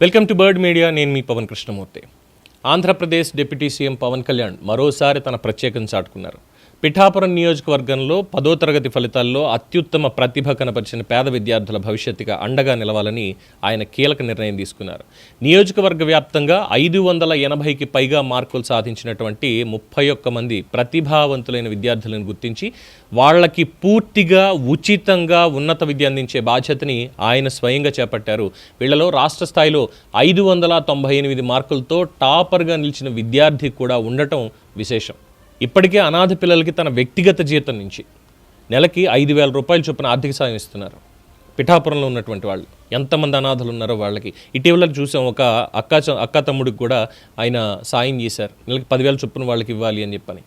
Welcome to bird media. నేను మీ Pawan Krishnamurthy. Andhra Pradesh deputy CM Pawan Kalyan మరోసారి తన ప్రత్యేకం చాటుకున్నారు. పిఠాపురం నియోజకవర్గంలో 10వ తరగతి ఫలితాల్లో అత్యుత్తమ ప్రతిభ కనపరిచిన పేద విద్యార్థుల భవిష్యత్తుగా అండగా నిలవాలని ఆయన కీలక నిర్ణయం తీసుకున్నారు. నియోజకవర్గ వ్యాప్తంగా 580కి పైగా మార్కులు సాధించినటువంటి 31 మంది ప్రతిభావంతులైన విద్యార్థులను గుర్తించి వాళ్ళకి పూర్తిగా ఉచితంగా ఉన్నత విద్య అందించే బాధ్యతని ఆయన స్వయంగా చేపట్టారు. వీళ్ళలో రాష్ట్ర స్థాయిలో 598 మార్కులతో టాపర్గా నిలిచిన విద్యార్థి కూడా ఉండటం విశేషం. ఇప్పటికే అనాథ పిల్లలకి తన వ్యక్తిగత జీతం నుంచి నెలకి 5,000 రూపాయల చొప్పున ఆర్థిక సాయం ఇస్తున్నారు. పిఠాపురంలో ఉన్నటువంటి వాళ్ళు ఎంతమంది అనాథలు ఉన్నారో వాళ్ళకి ఇటీవల చూసాం. ఒక అక్క తమ్ముడికి కూడా ఆయన సాయం చేశారు. నెలకి 10,000 చొప్పున వాళ్ళకి ఇవ్వాలి అని చెప్పని,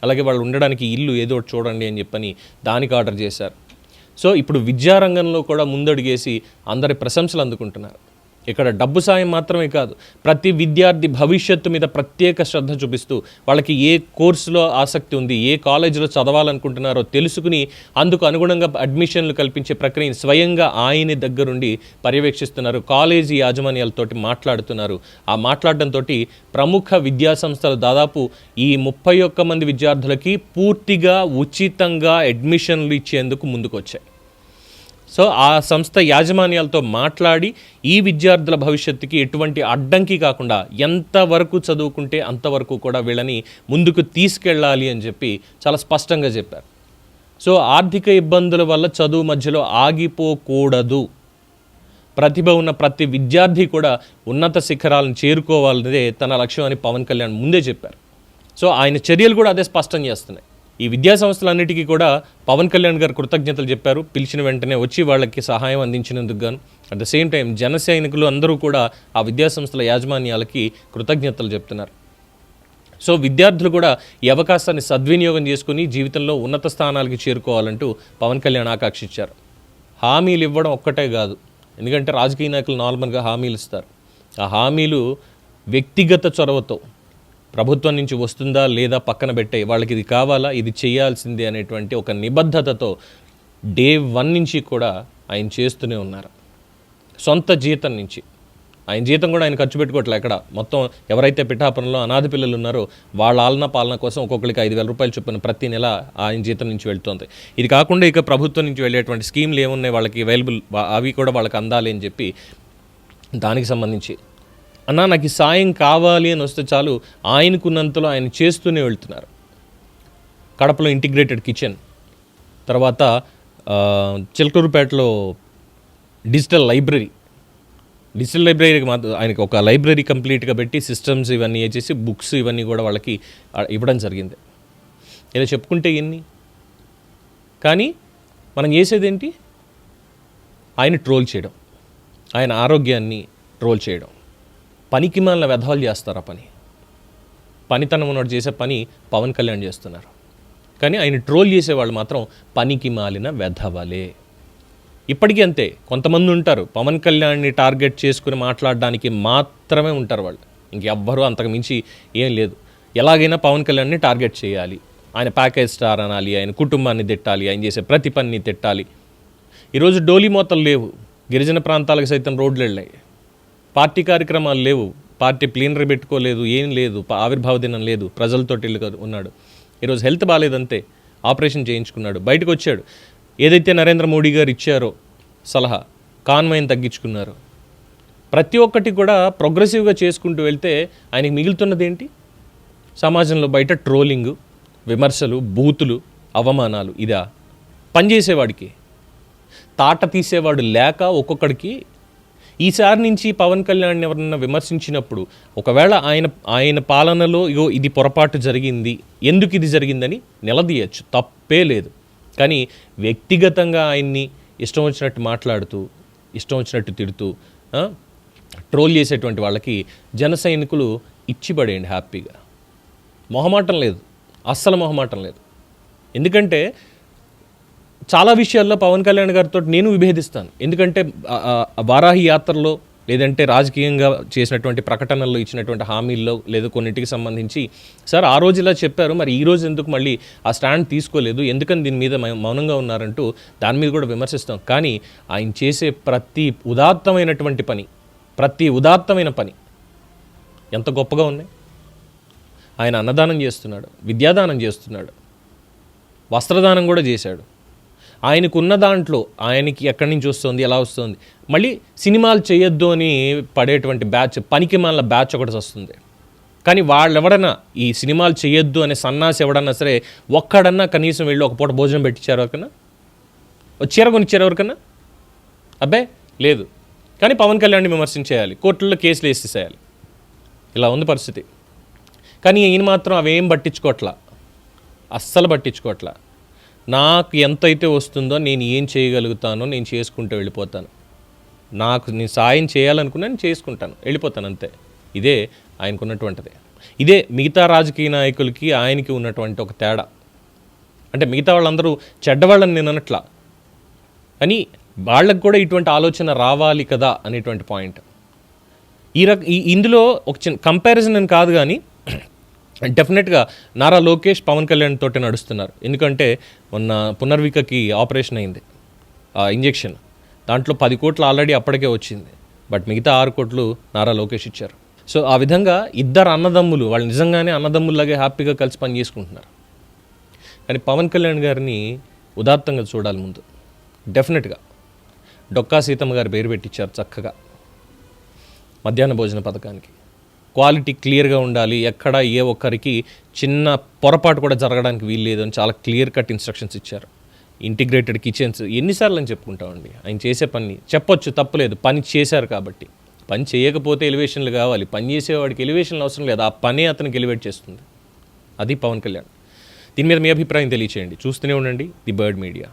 అలాగే వాళ్ళు ఉండడానికి ఇల్లు ఏదో ఒకటి చూడండి అని చెప్పని దానికి ఆర్డర్ చేశారు. సో ఇప్పుడు విద్యారంగంలో కూడా ముందడుగేసి అందరి ప్రశంసలు అందుకుంటున్నారు. ఇక్కడ డబ్బు సాయం మాత్రమే కాదు, ప్రతి విద్యార్థి భవిష్యత్తు మీద ప్రత్యేక శ్రద్ధ చూపిస్తూ వాళ్ళకి ఏ కోర్సులో ఆసక్తి ఉంది, ఏ కాలేజీలో చదవాలనుకుంటున్నారో తెలుసుకుని అందుకు అనుగుణంగా అడ్మిషన్లు కల్పించే ప్రక్రియను స్వయంగా ఆయన దగ్గరుండి పర్యవేక్షిస్తున్నారు. కాలేజీ యాజమాన్యాలతోటి మాట్లాడుతున్నారు. ఆ మాట్లాడడంతో ప్రముఖ విద్యాసంస్థలు దాదాపు ఈ 31 మంది విద్యార్థులకి పూర్తిగా ఉచితంగా అడ్మిషన్లు ఇచ్చేందుకు ముందుకు వచ్చాయి. సో ఆ సంస్థ యాజమాన్యాలతో మాట్లాడి ఈ విద్యార్థుల భవిష్యత్తుకి ఎటువంటి అడ్డంకి కాకుండా ఎంతవరకు చదువుకుంటే అంతవరకు కూడా వీళ్ళని ముందుకు తీసుకెళ్ళాలి అని చెప్పి చాలా స్పష్టంగా చెప్పారు. సో ఆర్థిక ఇబ్బందుల వల్ల చదువు మధ్యలో ఆగిపోకూడదు. ప్రతిభ ఉన్న ప్రతి విద్యార్థి కూడా ఉన్నత శిఖరాలను చేరుకోవాలనేదే తన లక్ష్యం అని పవన్ కళ్యాణ్ ముందే చెప్పారు. సో ఆయన చర్యలు కూడా అదే స్పష్టం చేస్తున్నాయి. ఈ విద్యా సంస్థలన్నిటికీ కూడా పవన్ కళ్యాణ్ గారు కృతజ్ఞతలు చెప్పారు. పిలిచిన వెంటనే వచ్చి వాళ్ళకి సహాయం అందించినందుకు గాను. అట్ ద సేమ్ టైం జన సైనికులు అందరూ కూడా ఆ విద్యాసంస్థల యాజమాన్యాలకి కృతజ్ఞతలు చెప్తున్నారు. సో విద్యార్థులు కూడా ఈ అవకాశాన్ని సద్వినియోగం చేసుకుని జీవితంలో ఉన్నత స్థానాలకి చేరుకోవాలంటూ పవన్ కళ్యాణ్ ఆకాంక్షించారు. హామీలు ఇవ్వడం ఒక్కటే కాదు, ఎందుకంటే రాజకీయ నాయకులు నార్మల్గా హామీలు ఇస్తారు. ఆ హామీలు వ్యక్తిగత చొరవతో ప్రభుత్వం నుంచి వస్తుందా లేదా పక్కన పెట్టే, వాళ్ళకి ఇది కావాలా, ఇది చేయాల్సిందే అనేటువంటి ఒక నిబద్ధతతో డే 1 నుంచి కూడా ఆయన చేస్తూనే ఉన్నారు. సొంత జీతం నుంచి, ఆయన జీతం కూడా ఆయన ఖర్చు పెట్టుకోవట్లే. ఎక్కడ మొత్తం ఎవరైతే పిఠాపురంలో అనాథ పిల్లలు ఉన్నారో వాళ్ళ ఆలన పాలన కోసం ఒక్కొక్కరికి 5,000 రూపాయలు చొప్పున ప్రతి నెల ఆయన జీతం నుంచి వెళ్తుంది. ఇది కాకుండా ఇక ప్రభుత్వం నుంచి వెళ్ళేటువంటి స్కీమ్లు ఏమున్నాయి వాళ్ళకి అవైలబుల్, అవి కూడా వాళ్ళకి అందాలి అని చెప్పి దానికి సంబంధించి అన్నా నాకు ఈ సాయం కావాలి అని వస్తే చాలు ఆయనకున్నంతలో ఆయన చేస్తూనే వెళ్తున్నారు. కడపలో ఇంటిగ్రేటెడ్ కిచెన్, తర్వాత చిలకూరుపేటలో డిజిటల్ లైబ్రరీకి మాత్రం ఆయనకి ఒక లైబ్రరీ కంప్లీట్గా పెట్టి సిస్టమ్స్ ఇవన్నీ చేసి బుక్స్ ఇవన్నీ కూడా వాళ్ళకి ఇవ్వడం జరిగింది. ఇలా చెప్పుకుంటే ఎన్ని, కానీ మనం చేసేదేంటి? ఆయన ట్రోల్ చేయడం, ఆయన ఆరోగ్యాన్ని ట్రోల్ చేయడం. పనికి మాలిన వెధవలు చేస్తారు. ఆ పనితనం ఉన్నట్టు చేసే పని పవన్ కళ్యాణ్ చేస్తున్నారు. కానీ ఆయన ట్రోల్ చేసేవాళ్ళు మాత్రం పనికి మాలిన వెధవలే. ఇప్పటికీ అంతే. కొంతమంది ఉంటారు పవన్ కళ్యాణ్ని టార్గెట్ చేసుకుని మాట్లాడడానికి మాత్రమే ఉంటారు వాళ్ళు, ఇంకెవ్వరూ అంతకు మించి ఏం లేదు. ఎలాగైనా పవన్ కళ్యాణ్ని టార్గెట్ చేయాలి, ఆయన ప్యాకేజ్ స్టార్ అనాలి, ఆయన కుటుంబాన్ని తిట్టాలి, ఆయన చేసే ప్రతి పనిని తిట్టాలి. ఈరోజు డోలీ మోతలు లేవు, గిరిజన ప్రాంతాలకు సైతం రోడ్లు వెళ్ళాయి. పార్టీ కార్యక్రమాలు లేవు, పార్టీ ప్లీనరీ పెట్టుకోలేదు, ఏం లేదు, ఆవిర్భావ దినం లేదు, ప్రజలతో ఉన్నాడు. ఈరోజు హెల్త్ బాగాలేదంతే, ఆపరేషన్ చేయించుకున్నాడు, బయటకు వచ్చాడు. ఏదైతే నరేంద్ర మోడీ గారు ఇచ్చారో సలహా, కాన్వాయ్ని తగ్గించుకున్నారు. ప్రతి ఒక్కటి కూడా ప్రోగ్రెసివ్గా చేసుకుంటూ వెళ్తే ఆయనకి మిగులుతున్నది ఏంటి? సమాజంలో బయట ట్రోలింగు, విమర్శలు, బూతులు, అవమానాలు. ఇదా పనిచేసేవాడికి? తాట తీసేవాడు లేక ఒక్కొక్కడికి. ఈసారి నుంచి పవన్ కళ్యాణ్ ఎవరన్నా విమర్శించినప్పుడు ఒకవేళ ఆయన పాలనలో ఇది పొరపాటు జరిగింది, ఎందుకు ఇది జరిగిందని నిలదీయచ్చు, తప్పే లేదు. కానీ వ్యక్తిగతంగా ఆయన్ని ఇష్టం వచ్చినట్టు మాట్లాడుతూ, ఇష్టం వచ్చినట్టు తిడుతూ, ట్రోల్ చేసేటువంటి వాళ్ళకి జన సైనికులు ఇచ్చిపడేయండి హ్యాపీగా. మొహమాటం లేదు, అస్సలు మొహమాటం లేదు. ఎందుకంటే చాలా విషయాల్లో పవన్ కళ్యాణ్ గారితో నేను విభేదిస్తాను. ఎందుకంటే వారాహి యాత్రలో లేదంటే రాజకీయంగా చేసినటువంటి ప్రకటనల్లో ఇచ్చినటువంటి హామీల్లో లేదా కొన్నింటికి సంబంధించి సార్ ఆ రోజు ఇలా చెప్పారు, మరి ఈ రోజు ఎందుకు మళ్ళీ ఆ స్టాండ్ తీసుకోలేదు, ఎందుకని దీని మీద మౌనంగా ఉన్నారంటూ దాని మీద కూడా విమర్శిస్తాం. కానీ ఆయన చేసే ప్రతి ఉదాత్తమైనటువంటి పని, ప్రతి ఉదాత్తమైన పని ఎంత గొప్పగా ఉన్నాయి. ఆయన అన్నదానం చేస్తున్నాడు, విద్యాదానం చేస్తున్నాడు, వస్త్రదానం కూడా చేశాడు. ఆయనకున్న దాంట్లో ఆయనకి ఎక్కడి నుంచి వస్తుంది, ఎలా వస్తుంది, మళ్ళీ సినిమాలు చేయొద్దు అని పడేటువంటి బ్యాచ్, పనికి మాల బ్యాచ్ ఒకటి వస్తుంది. కానీ వాళ్ళు ఎవడన్నా ఈ సినిమాలు చేయొద్దు అనే సన్నాసి ఎవడన్నా సరే ఒక్కడన్నా కనీసం వెళ్ళి ఒక పూట భోజనం పెట్టించారు ఎవరికన్నా, చీర కొనిచ్చారు ఎవరికన్నా? అబ్బాయి లేదు. కానీ పవన్ కళ్యాణ్ని విమర్శించేయాలి, కోర్టుల్లో కేసులు వేసేసేయాలి. ఇలా ఉంది పరిస్థితి. కానీ ఈయన మాత్రం అవేం పట్టించుకోవట్లా, అస్సలు పట్టించుకోవట్లా. నాకు ఎంతైతే వస్తుందో నేను ఏం చేయగలుగుతానో నేను చేసుకుంటూ వెళ్ళిపోతాను. నేను సాయం చేయాలనుకున్నా నేను చేసుకుంటాను, వెళ్ళిపోతాను అంతే. ఇదే ఆయనకున్నటువంటిది. ఇదే మిగతా రాజకీయ నాయకులకి ఆయనకి ఉన్నటువంటి ఒక తేడా. అంటే మిగతా వాళ్ళందరూ చెడ్డవాళ్ళని నేను అనట్లా, కానీ వాళ్ళకు కూడా ఇటువంటి ఆలోచన రావాలి కదా అనేటువంటి పాయింట్. ఇందులో ఒక చిన్న కంపారిజన్ అని కాదు, కానీ డెఫినెట్గా నారా లోకేష్ పవన్ కళ్యాణ్ తోటి నడుస్తున్నారు. ఎందుకంటే మొన్న పునర్వికకి ఆపరేషన్ అయింది, ఇంజెక్షన్, దాంట్లో 10 కోట్లు ఆల్రెడీ అప్పటికే వచ్చింది. బట్ మిగతా 6 కోట్లు నారా లోకేష్ ఇచ్చారు. సో ఆ విధంగా ఇద్దరు అన్నదమ్ములు వాళ్ళు నిజంగానే అన్నదమ్ముల్లాగే హ్యాపీగా కలిసి పని చేసుకుంటున్నారు. కానీ పవన్ కళ్యాణ్ గారిని ఉదాత్తంగా చూడాలి ముందు. డెఫినెట్గా డొక్కా సీతమ్మ గారు పేరు పెట్టించారు చక్కగా మధ్యాహ్న భోజన పథకానికి. క్వాలిటీ క్లియర్గా ఉండాలి, ఎక్కడ ఏ ఒక్కరికి చిన్న పొరపాటు కూడా జరగడానికి వీల్లేదు అని చాలా క్లియర్ కట్ ఇన్స్ట్రక్షన్స్ ఇచ్చారు. ఇంటిగ్రేటెడ్ కిచెన్స్ ఎన్నిసార్లు అని చెప్పుకుంటామండి. ఆయన చేసే పని చెప్పొచ్చు, తప్పులేదు, పని చేశారు కాబట్టి. పని చేయకపోతే ఎలివేషన్లు కావాలి, పని చేసేవాడికి ఎలివేషన్లు అవసరం లేదు, ఆ పనే అతనికి ఎలివేట్ చేస్తుంది. అది పవన్ కళ్యాణ్. దీని మీద మీ అభిప్రాయం తెలియచేయండి. చూస్తూనే ఉండండి ది బర్డ్ మీడియా.